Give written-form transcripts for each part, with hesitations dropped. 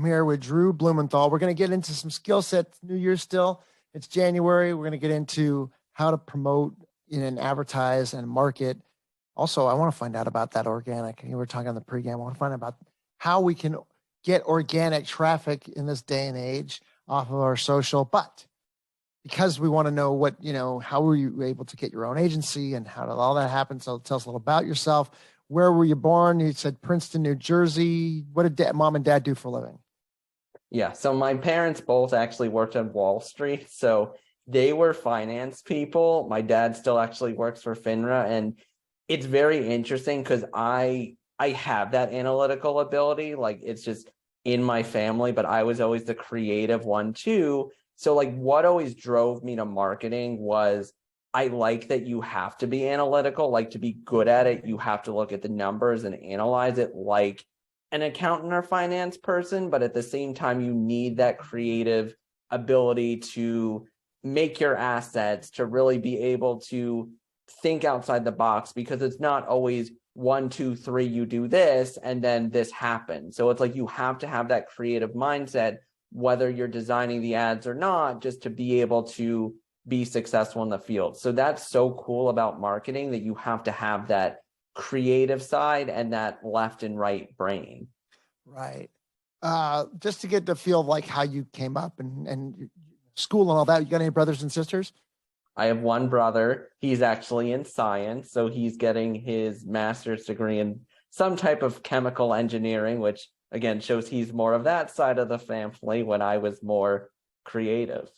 I'm here with Drew Blumenthal. We're going to get into some skill sets. New Year's still. It's January. We're going to get into how to promote and advertise and market. Also, I want to find out about that organic. You were talking on the pregame. I want to find out about how we can get organic traffic in this day and age off of our social. But because we want to know what, how were you able to get your own agency and how did all that happen? So tell us a little about yourself. Where were you born? You said Princeton, New Jersey. What did mom and dad do for a living? Yeah, so my parents both actually worked on Wall Street. So they were finance people. My dad still actually works for FINRA. And it's very interesting because I have that analytical ability. Like it's just in my family, but I was always the creative one too. So like what always drove me to marketing was I like that you have to be analytical, like to be good at it, you have to look at the numbers and analyze it like an accountant or finance person, but at the same time, you need that creative ability to make your assets, to really be able to think outside the box, because it's not always 1, 2, 3, you do this, and then this happens. So it's like you have to have that creative mindset, whether you're designing the ads or not, just to be able to be successful in the field. So that's so cool about marketing, that you have to have that creative side and that left and right brain. Right. Just to get the feel of like how you came up and school and all that. You got any brothers and sisters? I have one brother. He's actually in science. So he's getting his master's degree in some type of chemical engineering, which again shows he's more of that side of the family when I was more creative.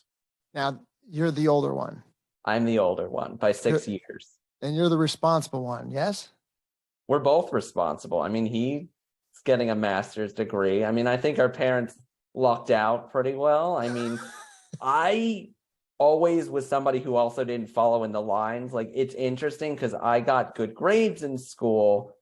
Now you're the older one. I'm the older one by 6 years. And you're the responsible one, yes? We're both responsible. I mean, he's getting a master's degree. I mean, I think our parents lucked out pretty well. I mean, I always was somebody who also didn't follow in the lines. Like, it's interesting because I got good grades in school,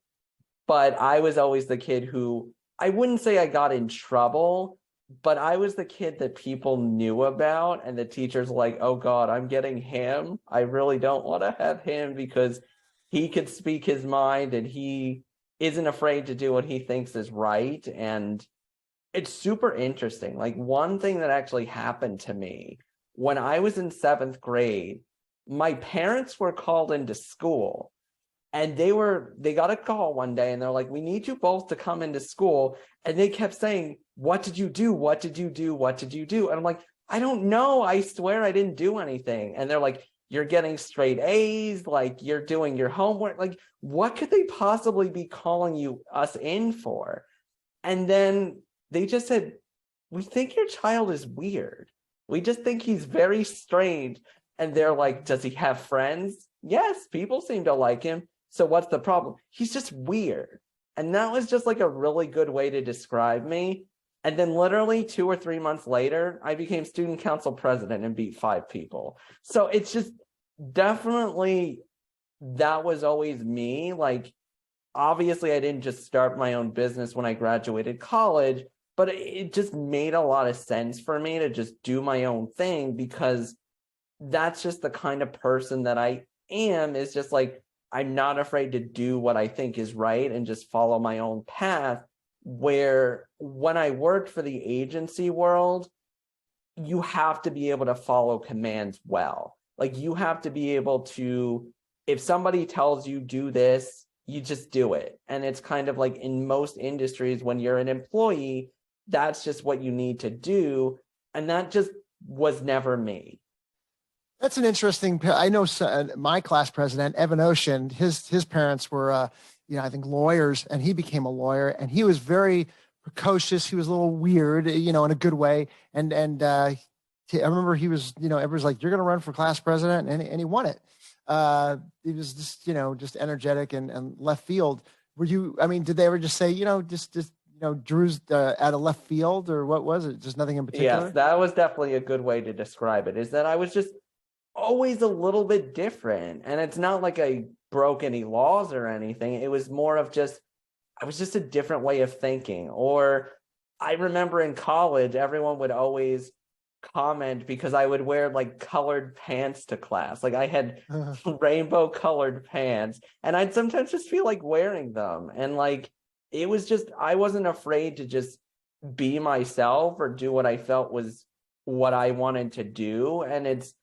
but I was always the kid who, I wouldn't say I got in trouble, but I was the kid that people knew about, and the teachers were like, oh God, I'm getting him. I really don't want to have him because he could speak his mind and he isn't afraid to do what he thinks is right. And it's super interesting. Like, one thing that actually happened to me when I was in 7th grade, my parents were called into school, and they got a call one day and they're like, we need you both to come into school. And they kept saying, what did you do? What did you do? What did you do? And I'm like, I don't know. I swear I didn't do anything. And they're like, you're getting straight A's, like you're doing your homework. Like, what could they possibly be calling us in for? And then they just said, we think your child is weird. We just think he's very strange. And they're like, does he have friends? Yes, people seem to like him. So what's the problem? He's just weird. And that was just like a really good way to describe me. And then literally 2 or 3 months later, I became student council president and beat 5 people. So it's just definitely, that was always me. Like, obviously I didn't just start my own business when I graduated college, but it just made a lot of sense for me to just do my own thing, because that's just the kind of person that I am. Is just like, I'm not afraid to do what I think is right and just follow my own path. Where when I worked for the agency world, you have to be able to follow commands well. Like, you have to be able to, if somebody tells you do this, you just do it. And it's kind of like in most industries, when you're an employee, that's just what you need to do. And that just was never me. That's an interesting. I know my class president, Evan Ocean, his parents were, I think lawyers, and he became a lawyer, and he was very precocious. He was a little weird, in a good way. And I remember he was, everybody's like, you're going to run for class president, and he won it. He was just, just energetic and left field. Were you? I mean, did they ever just say, Drew's out of left field, or what was it? Just nothing in particular? Yes, that was definitely a good way to describe it. Is that I was just always a little bit different. And it's not like I broke any laws or anything. It was more of just, I was just a different way of thinking. Or I remember in college, everyone would always comment because I would wear like colored pants to class. Like, I had rainbow colored pants, and I'd sometimes just feel like wearing them. And like, it was just, I wasn't afraid to just be myself or do what I felt was what I wanted to do. And it's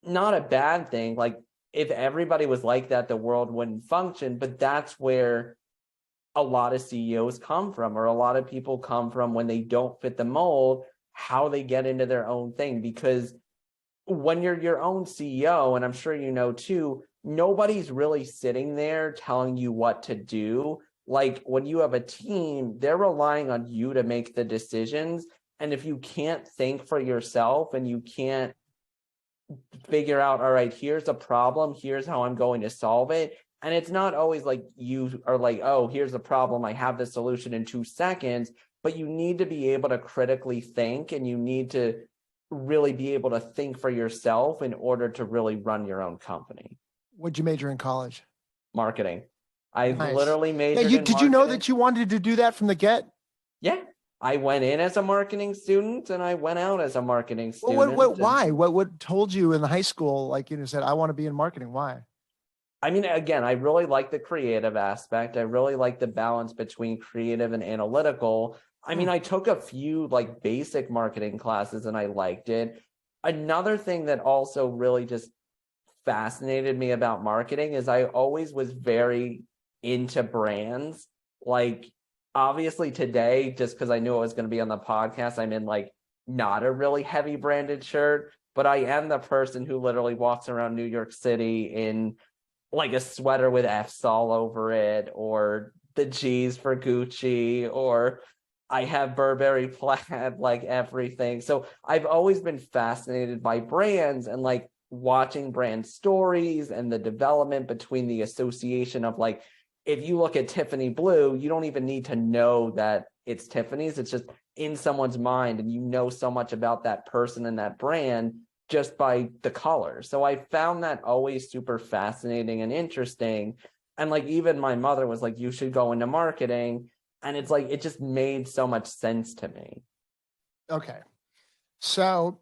not a bad thing. Like, if everybody was like that, the world wouldn't function. But that's where a lot of CEOs come from, or a lot of people come from when they don't fit the mold, how they get into their own thing. Because when you're your own CEO, and I'm sure you know too, nobody's really sitting there telling you what to do. Like, when you have a team, they're relying on you to make the decisions. And if you can't think for yourself and you can't figure out, all right, here's a problem, here's how I'm going to solve it. And it's not always like you are like, oh, here's the problem, I have the solution in 2 seconds, but you need to be able to critically think, and you need to really be able to think for yourself in order to really run your own company. What'd you major in college? Marketing. I Nice. literally Yeah, majored in did you know marketing. that you wanted to do that from the get? Yeah. I went in as a marketing student and I went out as a marketing Well, student. why? What told you in the high school, like, said, I want to be in marketing? Why? I mean, again, I really like the creative aspect. I really like the balance between creative and analytical. I mean, I took a few like basic marketing classes and I liked it. Another thing that also really just fascinated me about marketing is I always was very into brands. Like, obviously today, just because I knew I was going to be on the podcast, I'm in like not a really heavy branded shirt, but I am the person who literally walks around New York City in like a sweater with F's all over it, or the G's for Gucci, or I have Burberry plaid, like everything. So I've always been fascinated by brands and like watching brand stories and the development between the association of, like, if you look at Tiffany blue, you don't even need to know that it's Tiffany's. It's just in someone's mind, and you know so much about that person and that brand just by the color. So I found that always super fascinating and interesting. And like, even my mother was like, you should go into marketing. And it's like, it just made so much sense to me. Okay. So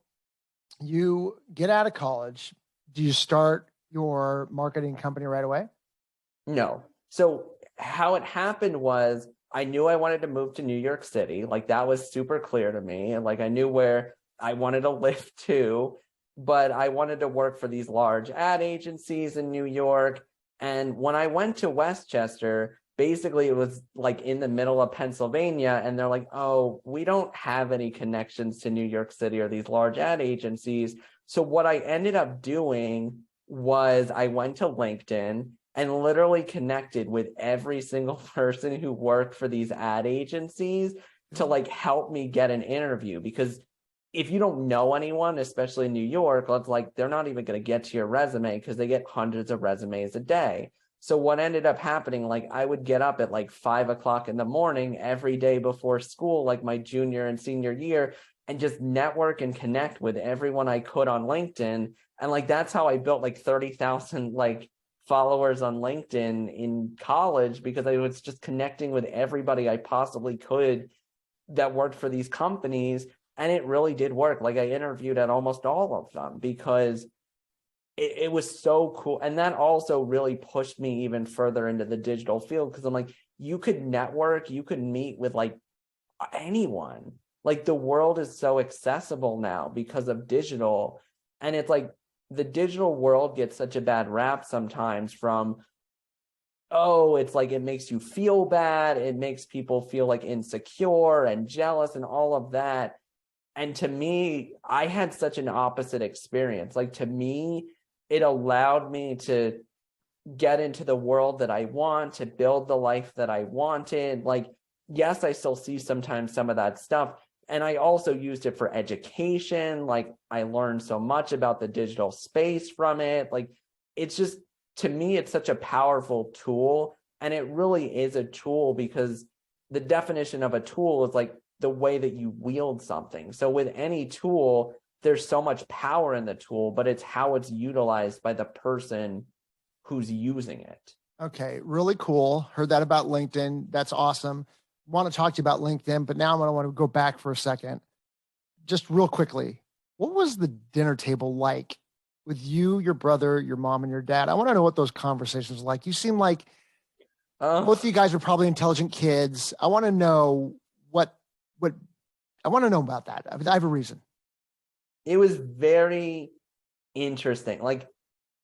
you get out of college. Do you start your marketing company right away? No. So how it happened was, I knew I wanted to move to New York City. Like, that was super clear to me. And like, I knew where I wanted to live too, but I wanted to work for these large ad agencies in New York. And when I went to Westchester, basically it was like in the middle of Pennsylvania, and they're like, oh, we don't have any connections to New York City or these large ad agencies. So what I ended up doing was I went to LinkedIn and literally connected with every single person who worked for these ad agencies to like help me get an interview. Because if you don't know anyone, especially in New York, it's like they're not even going to get to your resume because they get hundreds of resumes a day. So what ended up happening, like, I would get up at like 5 o'clock in the morning every day before school, like my junior and senior year, and just network and connect with everyone I could on LinkedIn. And like, that's how I built like 30,000 like followers on LinkedIn in college, because I was just connecting with everybody I possibly could that worked for these companies. And it really did work. Like, I interviewed at almost all of them because it was so cool. And that also really pushed me even further into the digital field, because I'm like, you could network, you could meet with like anyone. Like, the world is so accessible now because of digital. And it's like, the digital world gets such a bad rap sometimes from, oh, it's like, it makes you feel bad. It makes people feel like insecure and jealous and all of that. And to me, I had such an opposite experience. Like, to me, it allowed me to get into the world that I want, to build the life that I wanted. Like, yes, I still see sometimes some of that stuff. And I also used it for education. Like, I learned so much about the digital space from it. Like, it's just, to me, it's such a powerful tool. And it really is a tool, because the definition of a tool is like the way that you wield something. So with any tool, there's so much power in the tool, but it's how it's utilized by the person who's using it. Okay, really cool. Heard that about LinkedIn. That's awesome. Want to talk to you about LinkedIn, but now I'm going to want to go back for a second. Just real quickly, what was the dinner table like with you, your brother, your mom, and your dad? I want to know what those conversations were like. You seem like both of you guys are probably intelligent kids. I want to know what what I want to know about that. I have a reason. It was very interesting. Like,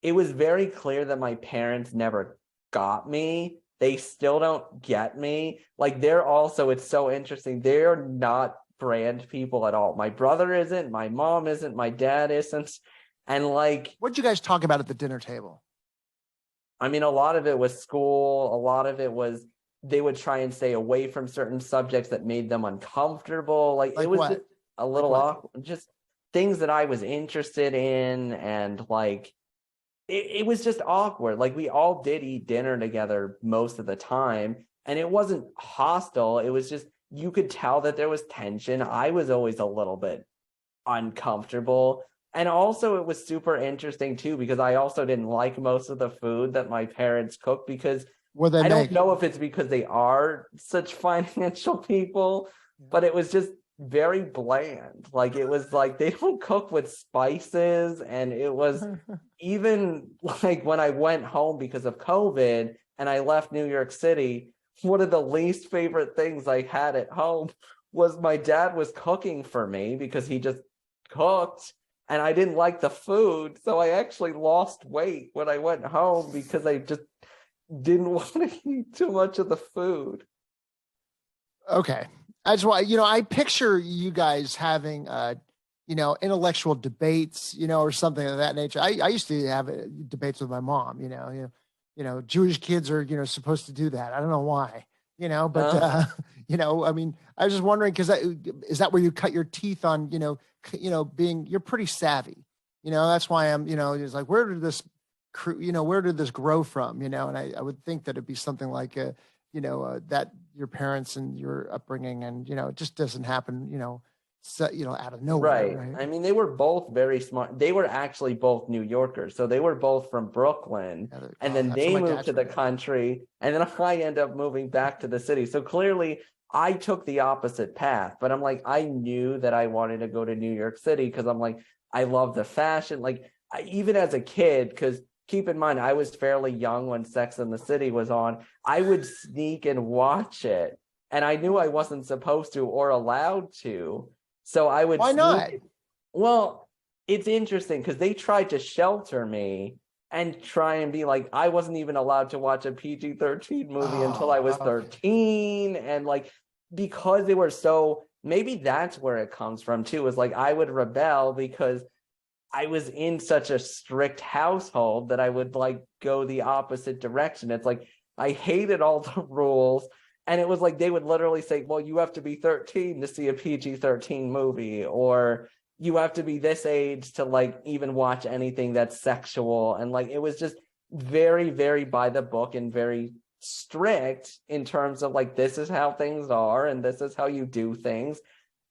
it was very clear that my parents never got me. They still don't get me. Like, they're also, it's so interesting. They're not brand people at all. My brother isn't, my mom isn't, my dad isn't. And like, What'd you guys talk about at the dinner table? I mean, a lot of it was school, a lot of it was they would try and stay away from certain subjects that made them uncomfortable. Like, it Like was just what? a Like little what? awkward, just things that I was interested in. And like, it was just awkward. Like, we all did eat dinner together most of the time, and it wasn't hostile. It was just, you could tell that there was tension. I was always a little bit uncomfortable. And also, it was super interesting too, because I also didn't like most of the food that my parents cooked, because What they I don't make? know if it's because they are such financial people, but it was just very bland. Like, it was like they don't cook with spices. And it was even like when I went home because of COVID and I left New York City, one of the least favorite things I had at home was my dad was cooking for me because he just cooked, and I didn't like the food. So I actually lost weight when I went home because I just didn't want to eat too much of the food. Okay. That's why, I picture you guys having, intellectual debates, or something of that nature. I used to have debates with my mom, Jewish kids are, supposed to do that. I don't know why, but, I mean, I was just wondering, because is that where you cut your teeth on, you're pretty savvy, that's why I'm, it's like, where did this grow from, and I would think that it'd be something like, that your parents and your upbringing, and it just doesn't happen, so, out of nowhere, Right. right? I mean, they were both very smart. They were actually both New Yorkers. So they were both from Brooklyn. Yeah, And then that's where they my moved dad's to the from. country. And then I end up moving back to the city. So clearly I took the opposite path. But I'm like, I knew that I wanted to go to New York City because I'm like, I love the fashion. Like, even as a kid, because keep in mind, I was fairly young when Sex and the City was on, I would sneak and watch it. And I knew I wasn't supposed to or allowed to. So I would Why not? sneak. Well, it's interesting because they tried to shelter me and try and be like, I wasn't even allowed to watch a PG-13 movie until I Oh, was okay. 13. And like, because they were so, maybe that's where it comes from too, is like I would rebel because I was in such a strict household that I would like go the opposite direction. It's like I hated all the rules. And it was like they would literally say, well, you have to be 13 to see a PG-13 movie, or you have to be this age to like even watch anything that's sexual. And like it was just very, very by the book and very strict in terms of like, this is how things are and this is how you do things.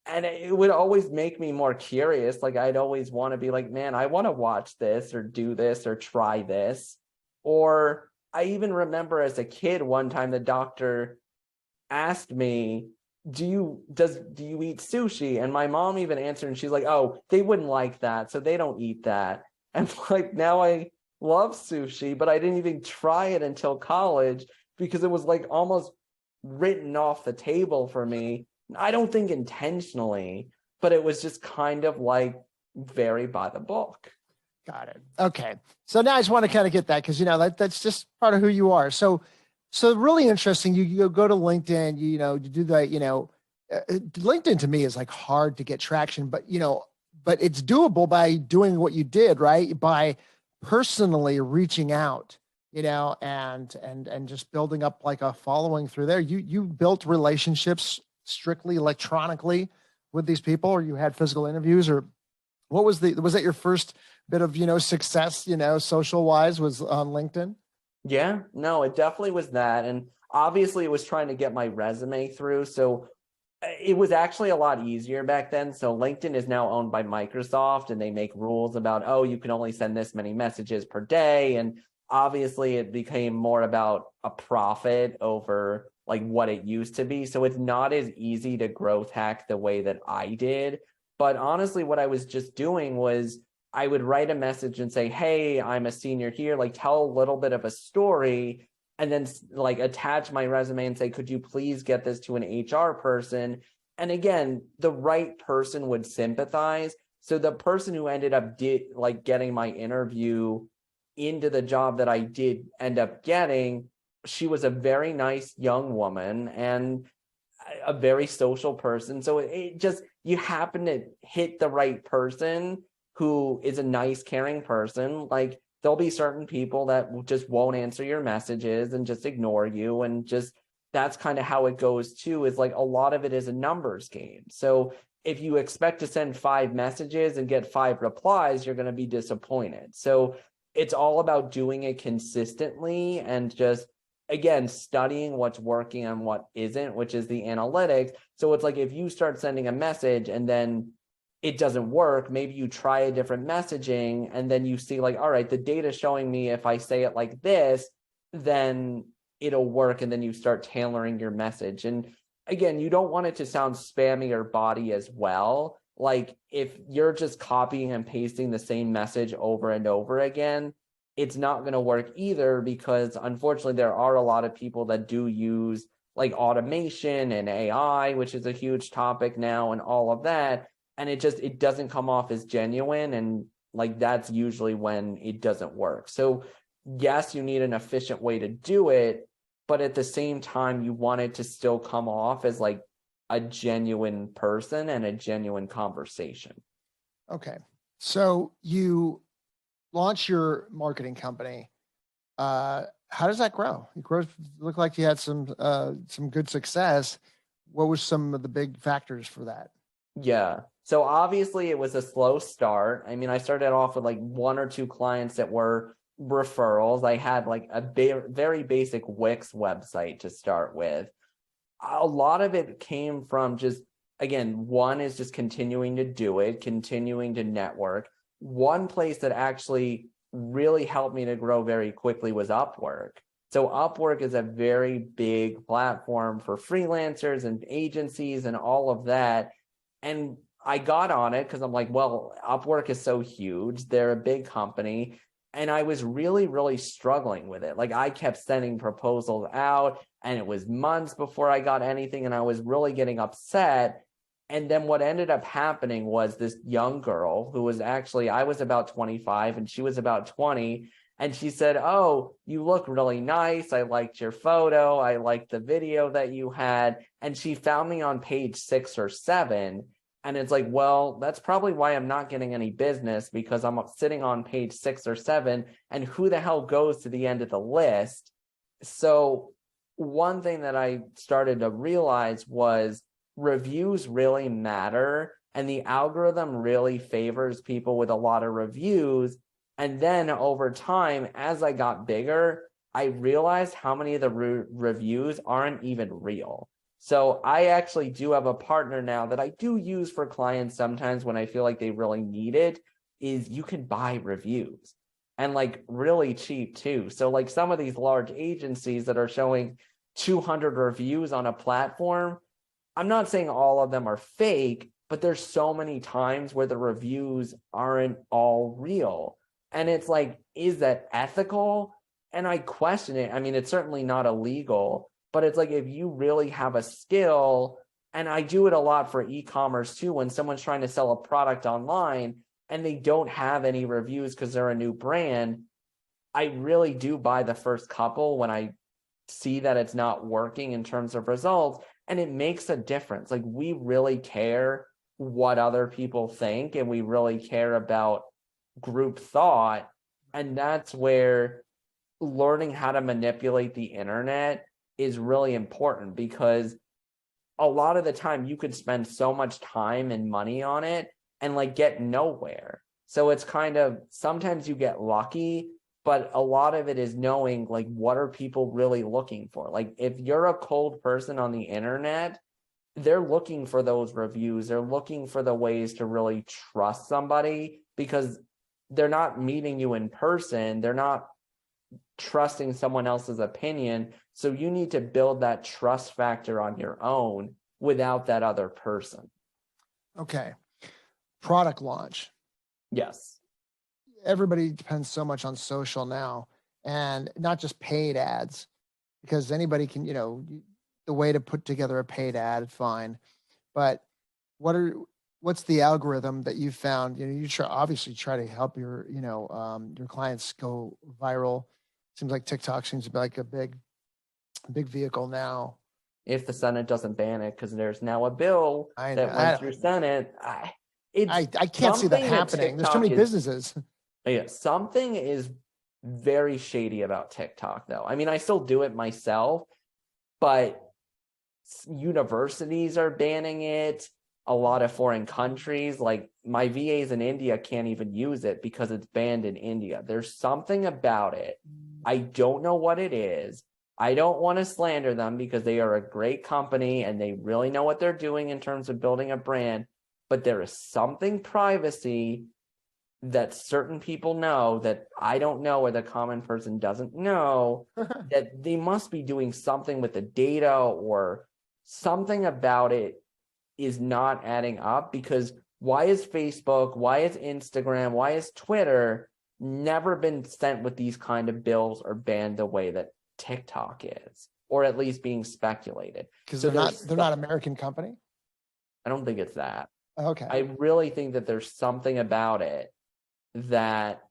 And it would always make me more curious. Like, I'd always want to be like, man, I want to watch this or do this or try this. Or I even remember as a kid, one time the doctor asked me, do you eat sushi? And my mom even answered, and she's like, oh, they wouldn't like that, so they don't eat that. And like, now I love sushi, but I didn't even try it until college because it was like almost written off the table for me. I don't think intentionally, but it was just kind of like very by the book. Got it. Okay. So now I just want to kind of get that, because that's just part of who you are. So really interesting. You go to LinkedIn, you do that, LinkedIn to me is like hard to get traction, but it's doable by doing what you did, right? By personally reaching out, and just building up like a following through there. You built relationships strictly electronically with these people, or you had physical interviews, or was that your first bit of, success, social wise, was on LinkedIn? Yeah, no, it definitely was that. And obviously it was trying to get my resume through. So it was actually a lot easier back then. So LinkedIn is now owned by Microsoft, and they make rules about, oh, you can only send this many messages per day. And obviously it became more about a profit over like what it used to be. So it's not as easy to growth hack the way that I did. But honestly, what I was just doing was I would write a message and say, hey, I'm a senior here, like tell a little bit of a story, and then like attach my resume and say, could you please get this to an HR person? And again, the right person would sympathize. So the person who ended up getting my interview into the job that I did end up getting, she was a very nice young woman and a very social person. So it just, you happen to hit the right person who is a nice, caring person. Like, there'll be certain people that just won't answer your messages and just ignore you. And just, that's kind of how it goes too, is like a lot of it is a numbers game. So if you expect to send 5 messages and get 5 replies, you're going to be disappointed. So it's all about doing it consistently and just, again, studying what's working and what isn't, which is the analytics. So it's like, if you start sending a message and then it doesn't work, maybe you try a different messaging and then you see like, all right, the data showing me if I say it like this, then it'll work. And then you start tailoring your message. And again, you don't want it to sound spammy or body as well. Like, if you're just copying and pasting the same message over and over again, it's not going to work either, because unfortunately there are a lot of people that do use like automation and AI, which is a huge topic now, and all of that. And it doesn't come off as genuine. And like, that's usually when it doesn't work. So yes, you need an efficient way to do it, but at the same time, you want it to still come off as like a genuine person and a genuine conversation. Okay. So you launch your marketing company. How does that grow? It grows. Looked like you had some good success. What was some of the big factors for that? Yeah. So obviously it was a slow start. I mean, I started off with like 1 or 2 clients that were referrals. I had like a very basic Wix website to start with. A lot of it came from just, again, one is just continuing to do it, continuing to network. One place that actually really helped me to grow very quickly was Upwork. So Upwork is a very big platform for freelancers and agencies and all of that. And I got on it because I'm like, well, Upwork is so huge. They're a big company. And I was really, really struggling with it. Like, I kept sending proposals out and it was months before I got anything. And I was really getting upset. And then what ended up happening was this young girl who was actually, I was about 25 and she was about 20. And she said, oh, you look really nice. I liked your photo. I liked the video that you had. And she found me on page 6 or 7. And it's like, well, that's probably why I'm not getting any business, because I'm sitting on page 6 or 7. And who the hell goes to the end of the list? So one thing that I started to realize was reviews really matter. And the algorithm really favors people with a lot of reviews. And then over time, as I got bigger, I realized how many of the reviews aren't even real. So I actually do have a partner now that I do use for clients sometimes when I feel like they really need it, is you can buy reviews, and like really cheap too. So like some of these large agencies that are showing 200 reviews on a platform, I'm not saying all of them are fake, but there's so many times where the reviews aren't all real. And it's like, is that ethical? And I question it. I mean, it's certainly not illegal, but it's like, if you really have a skill, and I do it a lot for e-commerce too, when someone's trying to sell a product online and they don't have any reviews because they're a new brand, I really do buy the first couple when I see that it's not working in terms of results. And it makes a difference. Like, we really care what other people think, and we really care about group thought. And that's where learning how to manipulate the internet is really important, because a lot of the time you could spend so much time and money on it and like get nowhere. So it's kind of, sometimes you get lucky, but a lot of it is knowing like, what are people really looking for? Like, if you're a cold person on the internet, they're looking for those reviews. They're looking for the ways to really trust somebody, because they're not meeting you in person. They're not trusting someone else's opinion. So you need to build that trust factor on your own without that other person. Okay. Product launch. Yes. Everybody depends so much on social now, and not just paid ads, because anybody can, the way to put together a paid ad, fine. but what are what's the algorithm that you found? You obviously try to help your clients go viral. Seems like TikTok seems to be like a big vehicle now. If the Senate doesn't ban it, because there's now a bill I know. that went through Senate. It's I can't see that something that happening. There's too TikTok many is. businesses. Yeah, something is very shady about TikTok, though. I mean, I still do it myself, but universities are banning it. A lot of foreign countries, like my VAs in India, can't even use it because it's banned in India. There's something about it. I don't know what it is. I don't want to slander them because they are a great company and they really know what they're doing in terms of building a brand. But there is something privacy that certain people know that I don't know, or the common person doesn't know, that they must be doing something with the data, or something about it is not adding up. Because why is Facebook, why is Instagram, why is Twitter never been sent with these kind of bills or banned the way that TikTok is, or at least being speculated? Because So they're not American company. I don't think it's that. Okay. I really think that there's something about it that,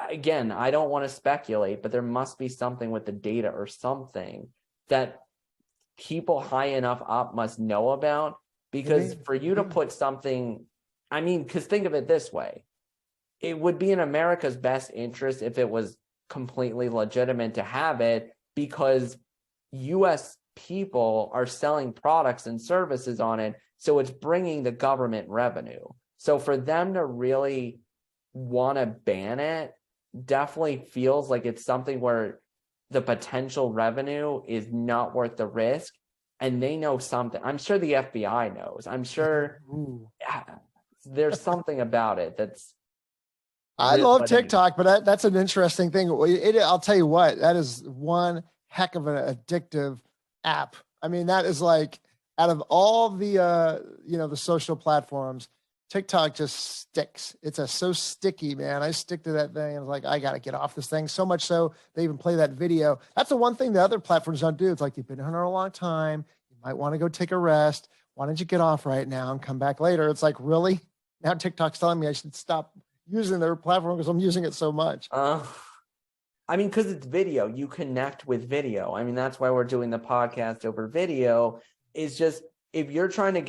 again, I don't want to speculate, but there must be something with the data or something that people high enough up must know about. Because Maybe. for you to put something, I mean, because think of it this way, it would be in America's best interest if it was completely legitimate to have it, because US people are selling products and services on it, so it's bringing the government revenue. So for them to really want to ban it definitely feels like it's something where the potential revenue is not worth the risk, and they know something. I'm sure the FBI knows. I'm sure there's something about it that's I real. love But anyway. TikTok, but that's an interesting thing. I'll tell you what, that is one heck of an addictive app. I mean, that is like, out of all the the social platforms, TikTok just sticks. It's so sticky, man. I stick to that thing. I was like, I got to get off this thing. So much so they even play that video. That's the one thing the other platforms don't do. It's like, you've been on a long time. You might want to go take a rest. Why don't you get off right now and come back later? It's like, really? Now TikTok's telling me I should stop using their platform because I'm using it so much. I mean, because it's video, you connect with video. I mean, that's why we're doing the podcast over video. Is just, if you're trying to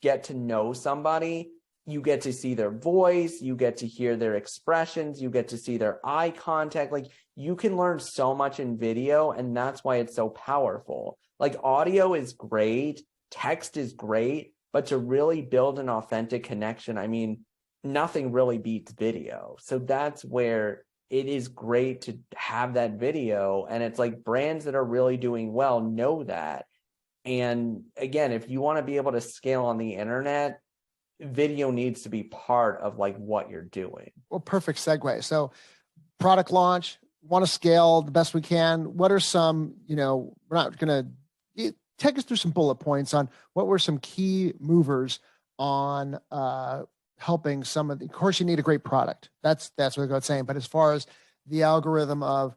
get to know somebody, you get to see their voice, you get to hear their expressions, you get to see their eye contact. Like, you can learn so much in video, and that's why it's so powerful. Like, audio is great, text is great, but to really build an authentic connection, I mean, nothing really beats video. So that's where it is great to have that video. And it's like, brands that are really doing well know that. And again, if you want to be able to scale on the internet, video needs to be part of like what you're doing. Well, perfect segue. So, product launch, want to scale the best we can. What are some, we're not going to take us through some bullet points on what were some key movers on helping some of course, you need a great product. That's what I'm saying. But as far as the algorithm of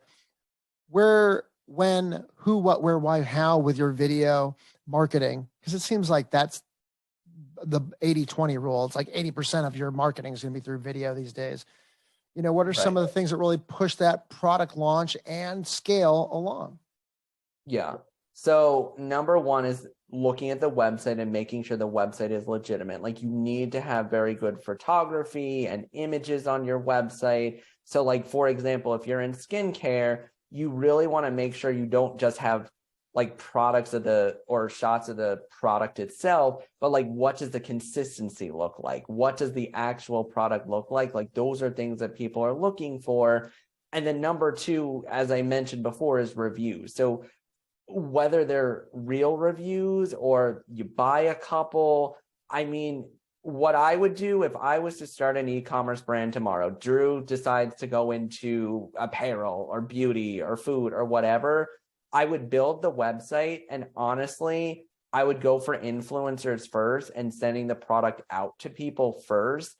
where, when, who, what, where, why, how with your video marketing, because it seems like that's the 80-20 rule. It's like 80% of your marketing is going to be through video these days. What are some of the things that really push that product launch and scale along? Yeah. So number one is looking at the website and making sure the website is legitimate. Like, you need to have very good photography and images on your website. So like, for example, if you're in skincare, you really want to make sure you don't just have like products or shots of the product itself, but like, what does the consistency look like? What does the actual product look like? Like, those are things that people are looking for. And then number two, as I mentioned before, is reviews. So whether they're real reviews or you buy a couple, I mean, what I would do if I was to start an e-commerce brand tomorrow, Drew decides to go into apparel or beauty or food or whatever, I would build the website, and honestly, I would go for influencers first and sending the product out to people first,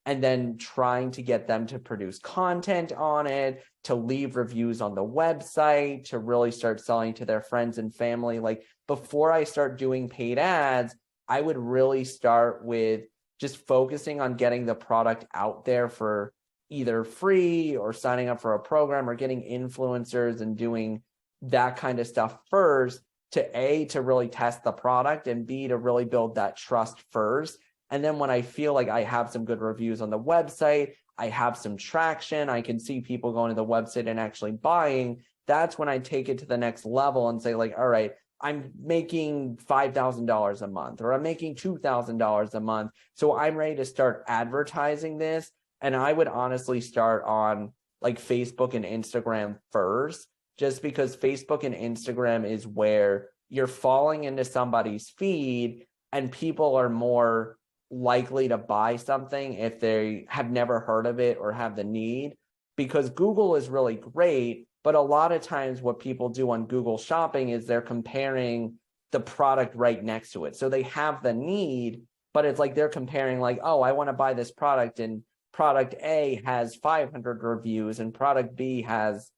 and then trying to get them to produce content on it, to leave reviews on the website, to really start selling to their friends and family. Like, before I start doing paid ads, I would really start with just focusing on getting the product out there for either free or signing up for a program or getting influencers and doing that kind of stuff first to really test the product, and B, to really build that trust first. And then when I feel like I have some good reviews on the website, I have some traction, I can see people going to the website and actually buying, that's when I take it to the next level and say like, all right, I'm making $5,000 a month, or I'm making $2,000 a month. So I'm ready to start advertising this. And I would honestly start on like Facebook and Instagram first, just because Facebook and Instagram is where you're falling into somebody's feed and people are more likely to buy something if they have never heard of it or have the need. Because Google is really great, but a lot of times what people do on Google Shopping is they're comparing the product right next to it. So they have the need, but it's like they're comparing like, oh, I want to buy this product and product A has 500 reviews and product B has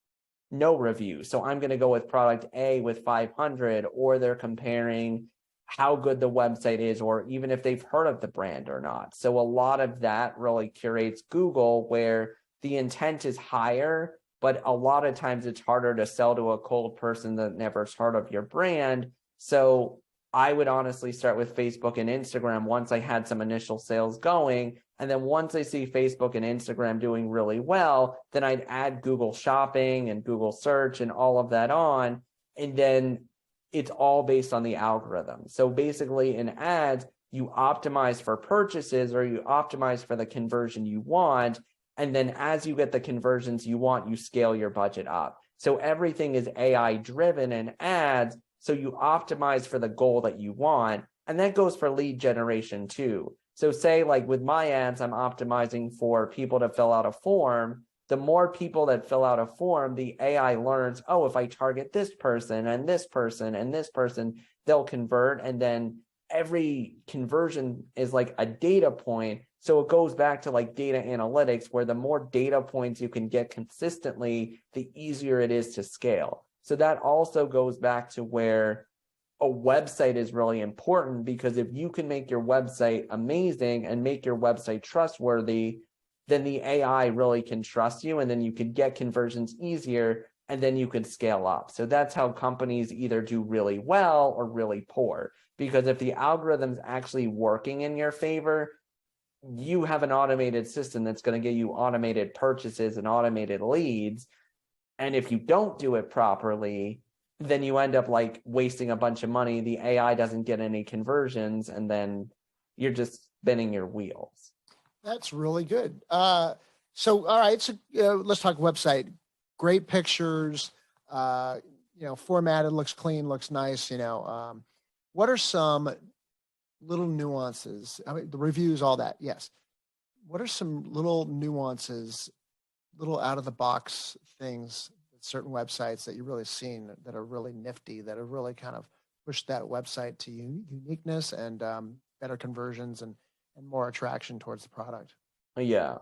no reviews. So I'm going to go with product A with 500, or they're comparing how good the website is, or even if they've heard of the brand or not. So a lot of that really curates Google, where the intent is higher, but a lot of times it's harder to sell to a cold person that never's heard of your brand. So I would honestly start with Facebook and Instagram once I had some initial sales going. And then once I see Facebook and Instagram doing really well, then I'd add Google Shopping and Google Search and all of that on. And then it's all based on the algorithm. So basically in ads, you optimize for purchases, or you optimize for the conversion you want. And then as you get the conversions you want, you scale your budget up. So everything is AI driven in ads. So you optimize for the goal that you want. And that goes for lead generation too. So say like with my ads, I'm optimizing for people to fill out a form. The more people that fill out a form, the AI learns, oh, if I target this person and this person and this person, they'll convert. And then every conversion is like a data point. So it goes back to like data analytics, where the more data points you can get consistently, the easier it is to scale. So that also goes back to where a website is really important, because if you can make your website amazing and make your website trustworthy, then the AI really can trust you, and then you could get conversions easier, and then you could scale up. So that's how companies either do really well or really poor, because if the algorithm's actually working in your favor, you have an automated system that's going to get you automated purchases and automated leads. And if you don't do it properly, then you end up like wasting a bunch of money. The AI doesn't get any conversions, and then you're just spinning your wheels. That's really good. So, all right. So let's talk website. Great pictures, formatted, looks clean, looks nice. What are some little nuances? I mean, the reviews, all that. Yes. What are some little nuances, little out of the box things, certain websites that you've really seen that are really nifty, that have really kind of pushed that website to uniqueness and better conversions and more attraction towards the product? Yeah.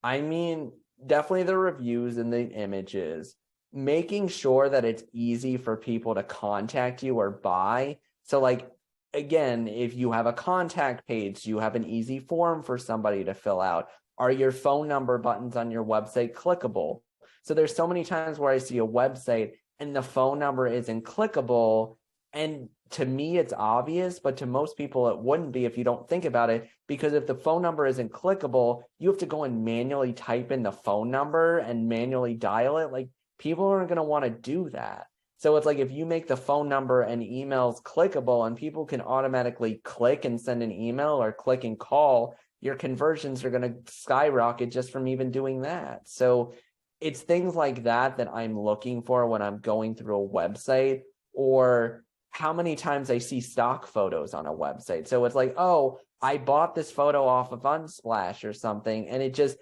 I mean, definitely the reviews and the images, making sure that it's easy for people to contact you or buy. So like, again, if you have a contact page, you have an easy form for somebody to fill out. Are your phone number buttons on your website clickable? So there's so many times where I see a website and the phone number isn't clickable. And to me, it's obvious, but to most people, it wouldn't be if you don't think about it. Because if the phone number isn't clickable, you have to go and manually type in the phone number and manually dial it. Like, people aren't going to want to do that. So it's like, if you make the phone number and emails clickable and people can automatically click and send an email or click and call, your conversions are going to skyrocket just from even doing that. So it's things like that that I'm looking for when I'm going through a website, or how many times I see stock photos on a website. So it's like, oh, I bought this photo off of Unsplash or something, and it just,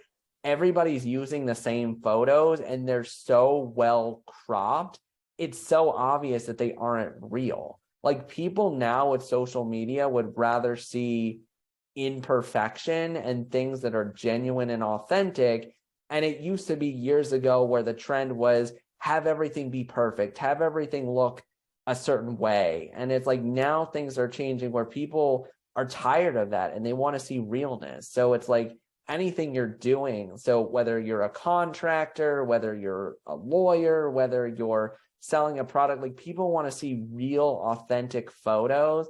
everybody's using the same photos and they're so well cropped. It's so obvious that they aren't real. Like, people now with social media would rather see imperfection and things that are genuine and authentic. And it used to be years ago where the trend was have everything be perfect, have everything look a certain way. And it's like, now things are changing where people are tired of that and they want to see realness. So it's like anything you're doing. So whether you're a contractor, whether you're a lawyer, whether you're selling a product, like people want to see real, authentic photos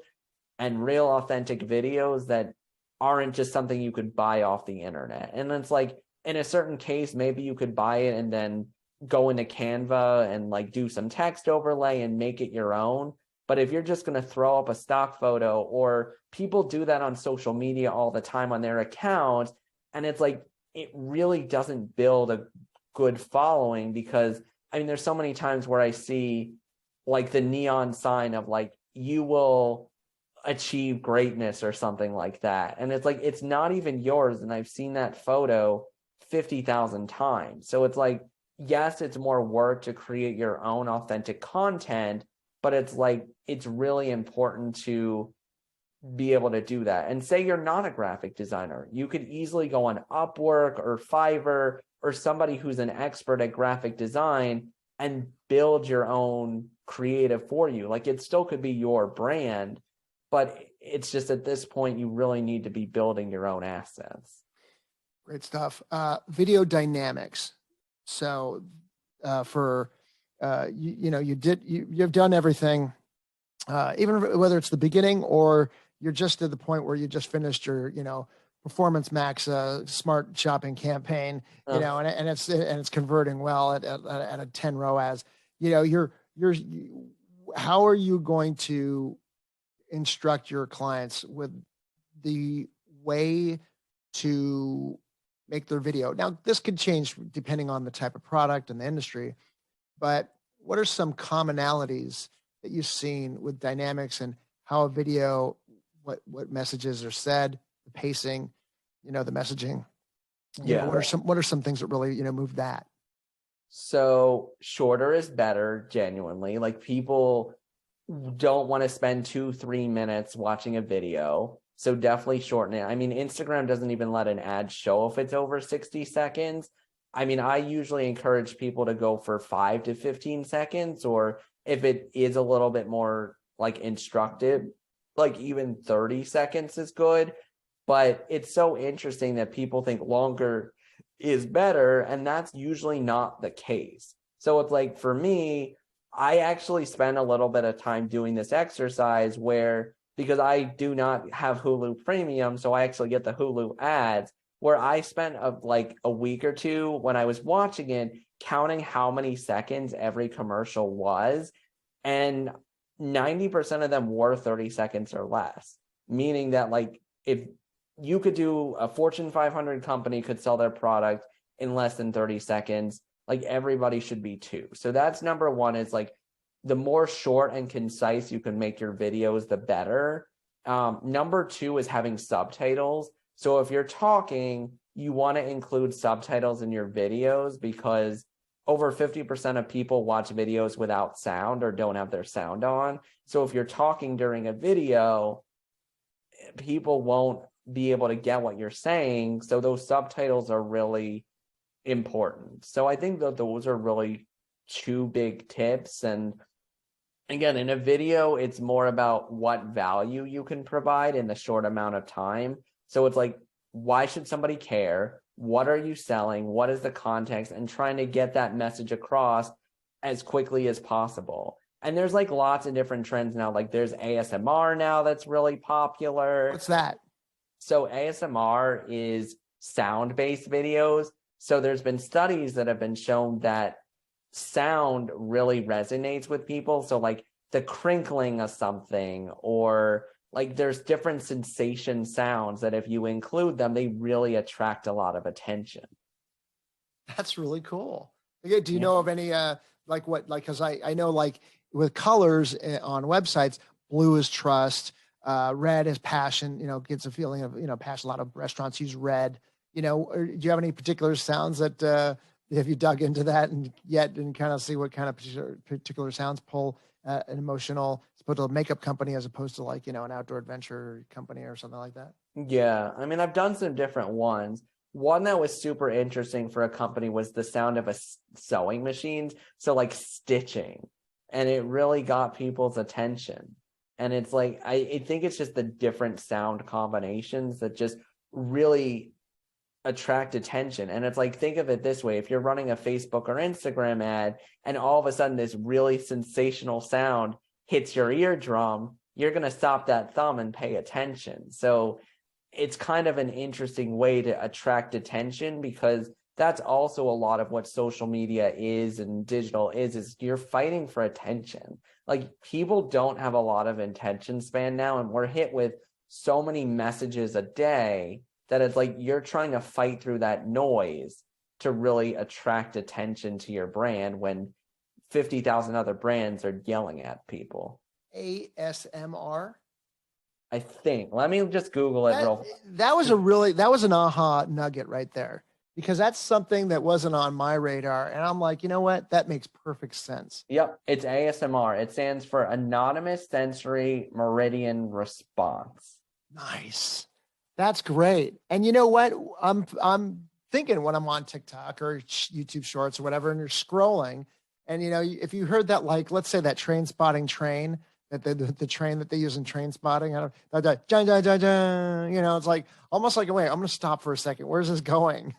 and real, authentic videos that aren't just something you could buy off the internet. And it's like, in a certain case, maybe you could buy it and then go into Canva and like do some text overlay and make it your own. But if you're just going to throw up a stock photo, or people do that on social media all the time on their accounts, and it's like, it really doesn't build a good following, because I mean, there's so many times where I see like the neon sign of like, you will achieve greatness or something like that. And it's like, it's not even yours. And I've seen that photo 50,000 times. So it's like, yes, it's more work to create your own authentic content, but it's like, it's really important to be able to do that. And say you're not a graphic designer, you could easily go on Upwork or Fiverr or somebody who's an expert at graphic design and build your own creative for you. Like, it still could be your brand, but it's just at this point, you really need to be building your own assets. Great stuff. Video dynamics. So you've done everything, even whether it's the beginning or you're just at the point where you just finished your, Performance Max smart shopping campaign, and it's converting well at a 10 ROAS. How are you going to instruct your clients with the way to make their video? Now, this could change depending on the type of product and the industry, but what are some commonalities that you've seen with dynamics and how a video, what messages are said, the pacing, the messaging? What are some things that really, move that? So shorter is better, genuinely. Like, people don't want to spend 2-3 minutes watching a video. So definitely shorten it. I mean, Instagram doesn't even let an ad show if it's over 60 seconds. I mean, I usually encourage people to go for 5 to 15 seconds, or if it is a little bit more like instructive, like even 30 seconds is good. But it's so interesting that people think longer is better, and that's usually not the case. So it's like, for me, I actually spend a little bit of time doing this exercise where, because I do not have Hulu Premium, so I actually get the Hulu ads, where I spent a week or two when I was watching it, counting how many seconds every commercial was. And 90% of them were 30 seconds or less, meaning that like, if you could do, a Fortune 500 company could sell their product in less than 30 seconds, like everybody should be too. So that's number one, is like, the more short and concise you can make your videos, the better. Number two is having subtitles. So if you're talking, you want to include subtitles in your videos, because over 50% of people watch videos without sound or don't have their sound on. So if you're talking during a video, people won't be able to get what you're saying. So those subtitles are really important. So I think that those are really two big tips. And again, in a video, it's more about what value you can provide in the short amount of time. So it's like, why should somebody care? What are you selling? What is the context? And trying to get that message across as quickly as possible. And there's like lots of different trends now. Like, there's ASMR now that's really popular. What's that? So ASMR is sound-based videos. So there's been studies that have been shown that sound really resonates with people. So like the crinkling of something, or like there's different sensation sounds that if you include them, they really attract a lot of attention. That's really cool. Okay, do you know of any because I know, like, with colors on websites, blue is trust, red is passion, gets a feeling of, passion. A lot of restaurants use red, or do you have any particular sounds that have you dug into that and kind of see what kind of particular sounds pull an emotional, as opposed to a makeup company, as opposed to like, an outdoor adventure company or something like that? Yeah, I mean, I've done some different ones. One that was super interesting for a company was the sound of a sewing machine. So like stitching, and it really got people's attention. And it's like, I think it's just the different sound combinations that just really attract attention. And it's like, think of it this way: if you're running a Facebook or Instagram ad and all of a sudden this really sensational sound hits your eardrum, you're going to stop that thumb and pay attention. So it's kind of an interesting way to attract attention, because that's also a lot of what social media is and digital is you're fighting for attention. Like, people don't have a lot of attention span now, and we're hit with so many messages a day that it's like you're trying to fight through that noise to really attract attention to your brand when 50,000 other brands are yelling at people. ASMR. I think. Let me just Google it real. That was an aha nugget right there, because that's something that wasn't on my radar. And I'm like, you know what? That makes perfect sense. Yep, it's ASMR. It stands for Anonymous Sensory Meridian Response. Nice. That's great. And you know what? I'm thinking when I'm on TikTok or YouTube Shorts or whatever, and you're scrolling, and if you heard that, like, let's say that train spotting train, that the train that they use in train spotting, it's like almost like, wait, I'm going to stop for a second. Where's this going?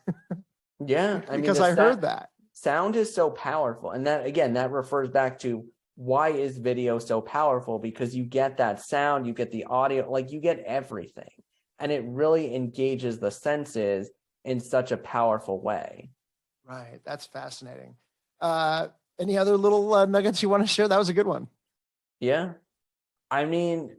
Yeah, I mean, because I heard that sound is so powerful, and that, again, that refers back to why is video so powerful, because you get that sound, you get the audio, like you get everything, and it really engages the senses in such a powerful way. Right. That's fascinating. Any other little nuggets you want to share? That was a good one. Yeah. I mean,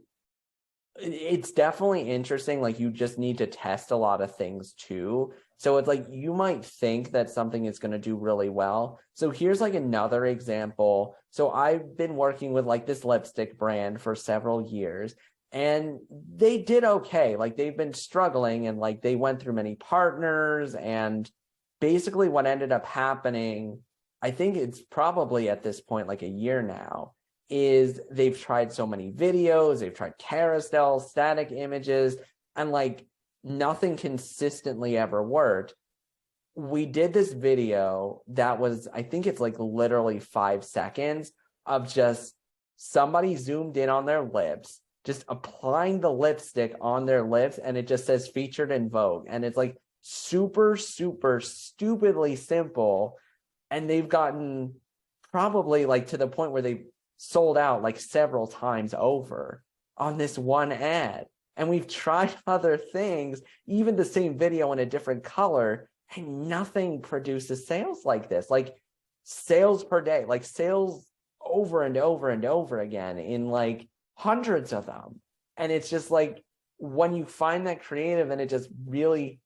it's definitely interesting. Like, you just need to test a lot of things too. So it's like, you might think that something is going to do really well. So here's like another example. So I've been working with like this lipstick brand for several years, and they did okay. Like, they've been struggling, and like they went through many partners, and basically what ended up happening, I think it's probably at this point like a year now, is they've tried so many videos, they've tried carousel, static images, and like nothing consistently ever worked. We did this video that was, I think it's like literally 5 seconds of just somebody zoomed in on their lips, just applying the lipstick on their lips, and it just says featured in Vogue. And it's like super, super stupidly simple. And they've gotten probably like to the point where they sold out like several times over on this one ad. And we've tried other things, even the same video in a different color, and nothing produces sales like this. Like, sales per day, like sales over and over and over again in like hundreds of them. And it's just like, when you find that creative and it just really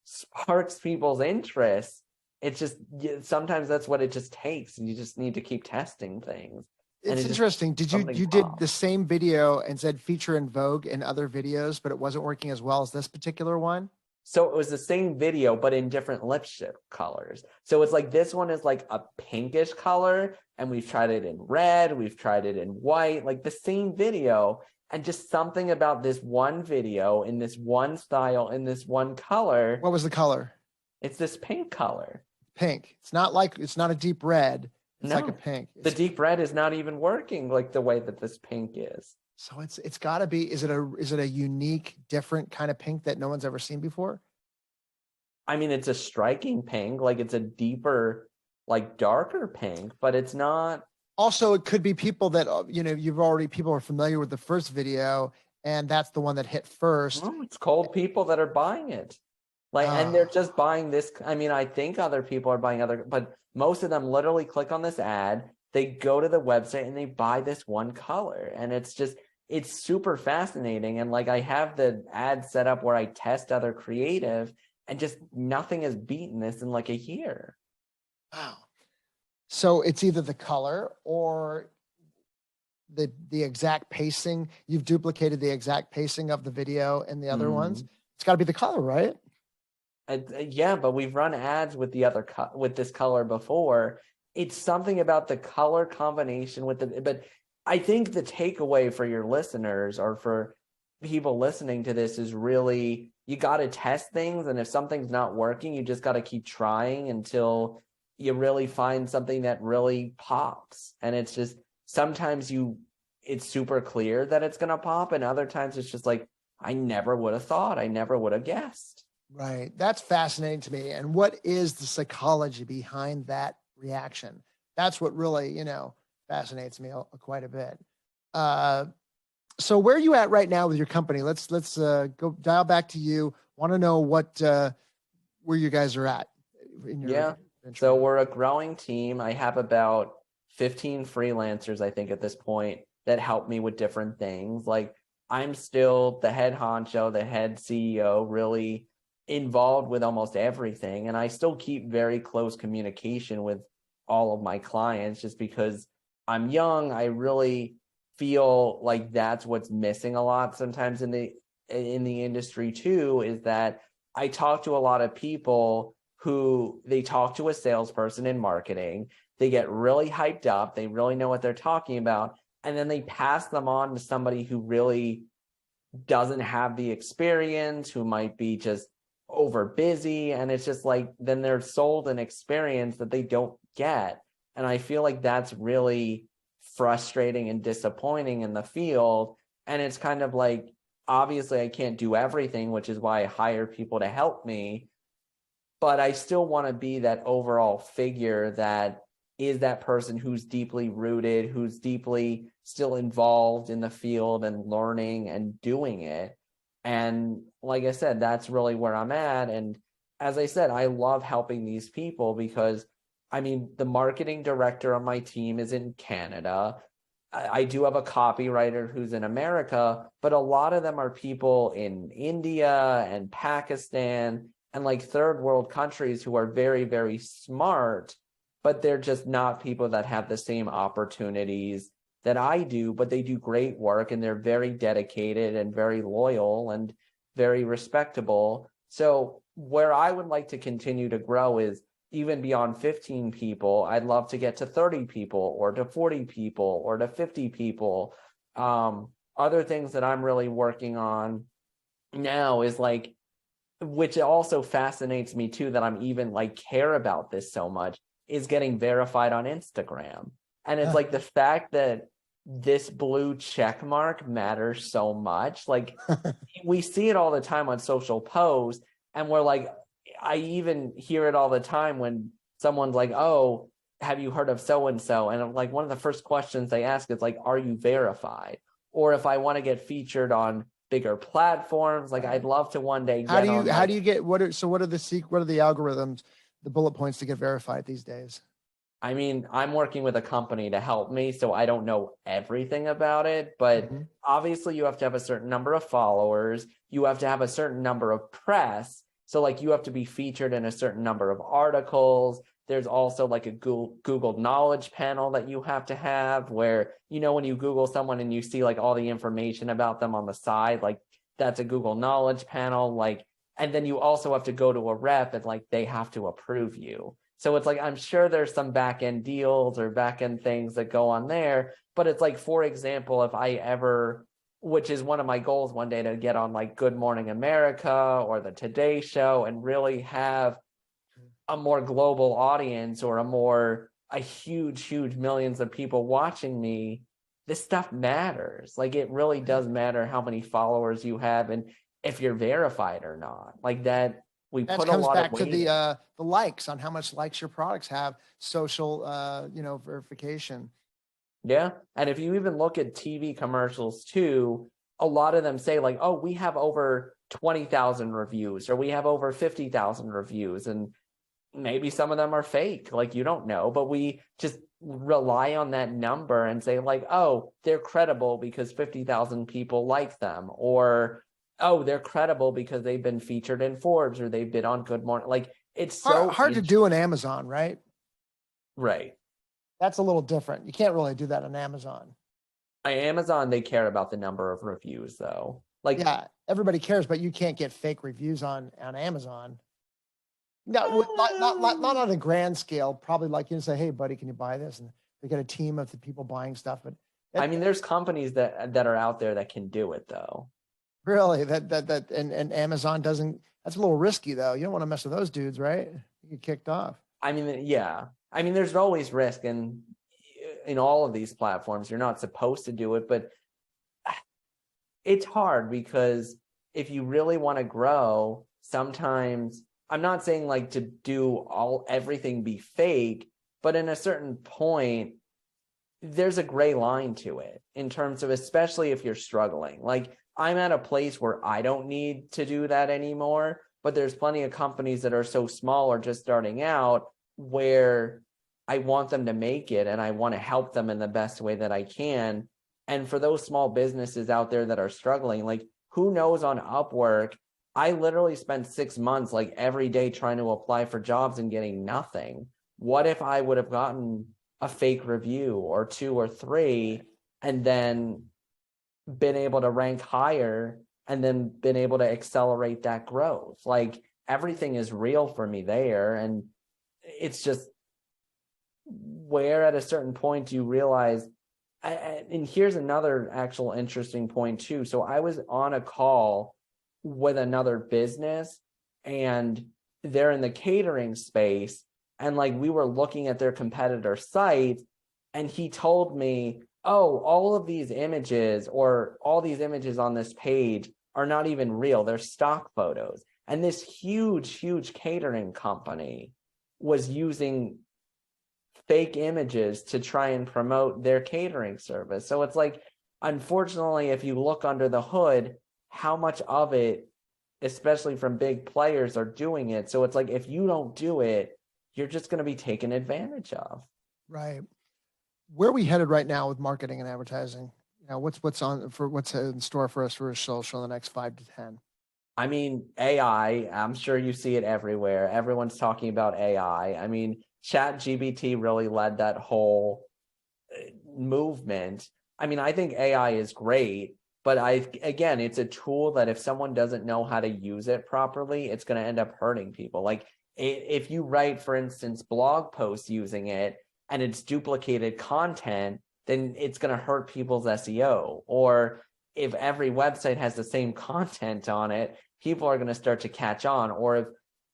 sparks people's interest, it's just, sometimes that's what it just takes. And you just need to keep testing things. It's interesting. You did the same video and said feature in Vogue and other videos, but it wasn't working as well as this particular one? So it was the same video, but in different lipstick colors. So it's like, this one is like a pinkish color, and we've tried it in red, we've tried it in white, like the same video. And just something about this one video in this one style, in this one color. What was the color? It's this pink color. Pink. It's not a deep red. It's like a pink. The deep red is not even working like the way that this pink is. So it's got to be, is it a unique, different kind of pink that no one's ever seen before? I mean, it's a striking pink, like it's a deeper, like darker pink, but it's not. Also, it could be people that, people are familiar with the first video, and that's the one that hit first. Oh, it's cold people that are buying it. Like, and they're just buying this. I mean, I think other people are buying but most of them literally click on this ad, they go to the website, and they buy this one color. And it's super fascinating. And like, I have the ad set up where I test other creative, and just nothing has beaten this in like a year. Wow. So it's either the color or the exact pacing. You've duplicated the exact pacing of the video and the other ones. It's got to be the color, right? Yeah, but we've run ads with the other with this color before. It's something about the color combination with but I think the takeaway for your listeners, or for people listening to this, is really, you got to test things. And if something's not working, you just got to keep trying until you really find something that really pops. And it's just, sometimes it's super clear that it's going to pop. And other times it's just like, I never would have thought, I never would have guessed. Right. That's fascinating to me. And what is the psychology behind that reaction? That's what really, fascinates me quite a bit. So where are you at right now with your company? Let's go dial back to you. Want to know where you guys are at in your venture. So we're a growing team. I have about 15 freelancers, I think, at this point that help me with different things. Like, I'm still the head honcho, the head CEO, really involved with almost everything. And I still keep very close communication with all of my clients just because I'm young. I really feel like that's what's missing a lot sometimes in the industry too, is that I talk to a lot of people who they talk to a salesperson in marketing, they get really hyped up, they really know what they're talking about, and then they pass them on to somebody who really doesn't have the experience, who might be just over busy, and it's just like, then they're sold an experience that they don't get. And I feel like that's really frustrating and disappointing in the field. And it's kind of like, obviously I can't do everything, which is why I hire people to help me, but I still want to be that overall figure that is that person who's deeply rooted, who's deeply still involved in the field and learning and doing it. And like I said, that's really where I'm at. And as I said, I love helping these people because, I mean, the marketing director on my team is in Canada. I do have a copywriter who's in America, but a lot of them are people in India and Pakistan and like third world countries who are very, very smart, but they're just not people that have the same opportunities that I do, but they do great work and they're very dedicated and very loyal and very respectable. So where I would like to continue to grow is even beyond 15 people. I'd love to get to 30 people or to 40 people or to 50 people. Other things that I'm really working on now is like, which also fascinates me too, that I'm even like care about this so much, is getting verified on Instagram. And it's like the fact that this blue check mark matters so much. Like we see it all the time on social posts, and we're like, I even hear it all the time when someone's like, oh, have you heard of so-and-so? And I'm like, one of the first questions they ask is like, are you verified? Or if I want to get featured on bigger platforms, like I'd love to one day how do you get, what are the algorithms, the bullet points to get verified these days? I mean, I'm working with a company to help me, so I don't know everything about it, but obviously you have to have a certain number of followers. You have to have a certain number of press. So like you have to be featured in a certain number of articles. There's also like a Google knowledge panel that you have to have where, when you Google someone and you see like all the information about them on the side, like that's a Google knowledge panel. Like, and then you also have to go to a rep and like they have to approve you. So it's like, I'm sure there's some back end deals or back end things that go on there. But it's like, for example, if I ever, which is one of my goals one day, to get on like Good Morning America or the Today Show and really have a more global audience or a huge millions of people watching me, this stuff matters. Like it really does matter how many followers you have and if you're verified or not. Like that. That comes back to the likes, on how much likes your products have, social, verification. Yeah. And if you even look at TV commercials too, a lot of them say like, oh, we have over 20,000 reviews or we have over 50,000 reviews. And maybe some of them are fake, like you don't know, but we just rely on that number and say like, oh, they're credible because 50,000 people like them, or oh, they're credible because they've been featured in Forbes or they've been on Good Morning. Like it's so hard to do on Amazon, right? Right. That's a little different. You can't really do that on Amazon. Amazon, they care about the number of reviews though. Like, yeah, everybody cares, but you can't get fake reviews on Amazon. No, not on a grand scale. Probably like you say, hey, buddy, can you buy this? And they get a team of the people buying stuff. But I mean, there's companies that are out there that can do it though. Really? And Amazon doesn't, that's a little risky though. You don't want to mess with those dudes, right? You get kicked off. I mean, yeah. I mean, there's always risk, and in all of these platforms. You're not supposed to do it, but it's hard because if you really want to grow, sometimes I'm not saying like to do everything be fake, but in a certain point, there's a gray line to it in terms of, especially if you're struggling. Like I'm at a place where I don't need to do that anymore, but there's plenty of companies that are so small or just starting out where I want them to make it and I want to help them in the best way that I can. And for those small businesses out there that are struggling, like who knows on Upwork, I literally spent 6 months like every day trying to apply for jobs and getting nothing. What if I would have gotten a fake review or 2 or 3 and then been able to rank higher and then been able to accelerate that growth? Like everything is real for me there. And it's just where at a certain point you realize, and here's another actual interesting point too. So I was on a call with another business and they're in the catering space, and like we were looking at their competitor site and he told me, oh, all of these images or all these images on this page are not even real. They're stock photos. And this huge catering company was using fake images to try and promote their catering service. So it's like, unfortunately, if you look under the hood, how much of it, especially from big players, are doing it. So it's like, if you don't do it, you're just going to be taken advantage of. Right. Where are we headed right now with marketing and advertising? You know, what's in store for us for social in the next 5 to 10? I mean, AI, I'm sure you see it everywhere. Everyone's talking about AI. I mean, ChatGPT really led that whole movement. I mean, I think AI is great, but again, it's a tool that if someone doesn't know how to use it properly, it's going to end up hurting people. Like if you write, for instance, blog posts using it and it's duplicated content, then it's going to hurt people's SEO. Or if every website has the same content on it, people are going to start to catch on. Or if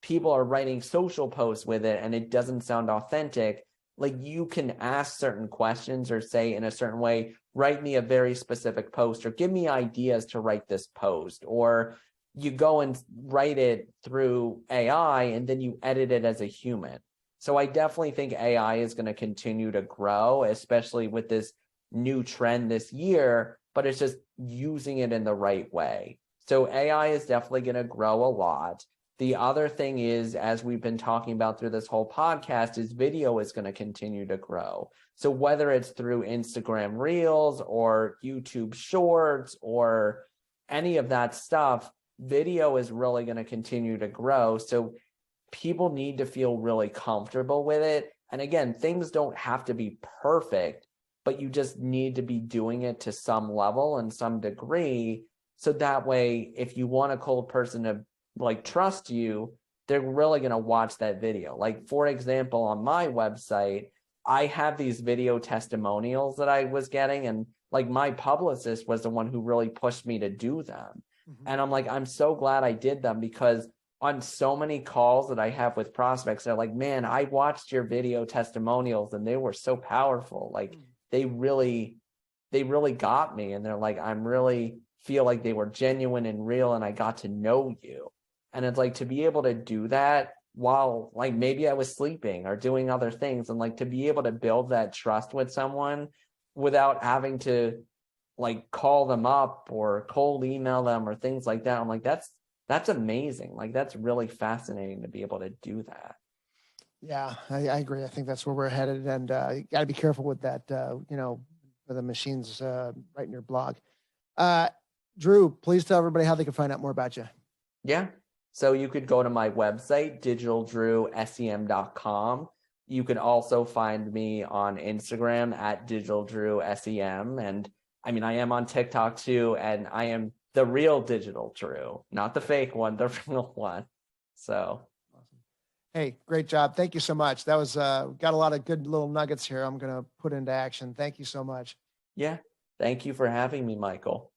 people are writing social posts with it and it doesn't sound authentic, like you can ask certain questions or say in a certain way, write me a very specific post or give me ideas to write this post. Or you go and write it through AI and then you edit it as a human. So I definitely think AI is going to continue to grow, especially with this new trend this year, but it's just using it in the right way. So AI is definitely going to grow a lot. The other thing is, as we've been talking about through this whole podcast, is video is going to continue to grow. So whether it's through Instagram Reels or YouTube Shorts or any of that stuff, video is really going to continue to grow. So people need to feel really comfortable with it. And again, things don't have to be perfect, but you just need to be doing it to some level and some degree. So that way, if you want a cold person to like trust you, they're really going to watch that video. Like, for example, on my website, I have these video testimonials that I was getting, and like my publicist was the one who really pushed me to do them. Mm-hmm. And I'm like, I'm so glad I did them, because on so many calls that I have with prospects, they're like, man, I watched your video testimonials and they were so powerful. Like they really got me. And they're like, I'm really feel like they were genuine and real and I got to know you. And it's like, to be able to do that while like maybe I was sleeping or doing other things, and like to be able to build that trust with someone without having to like call them up or cold email them or things like that. I'm like, that's amazing. Like that's really fascinating to be able to do that. Yeah, I agree. I think that's where we're headed, and you got to be careful with that. With the machines writing your blog. Drew, please tell everybody how they can find out more about you. Yeah. So you could go to my website, digitaldrewsem.com. You could also find me on Instagram at digitaldrewsem. And I mean, I am on TikTok too, and I am the real Digital Drew, not the fake one, the real one. So. Awesome. Hey, great job. Thank you so much. That was got a lot of good little nuggets here I'm going to put into action. Thank you so much. Yeah. Thank you for having me, Michael.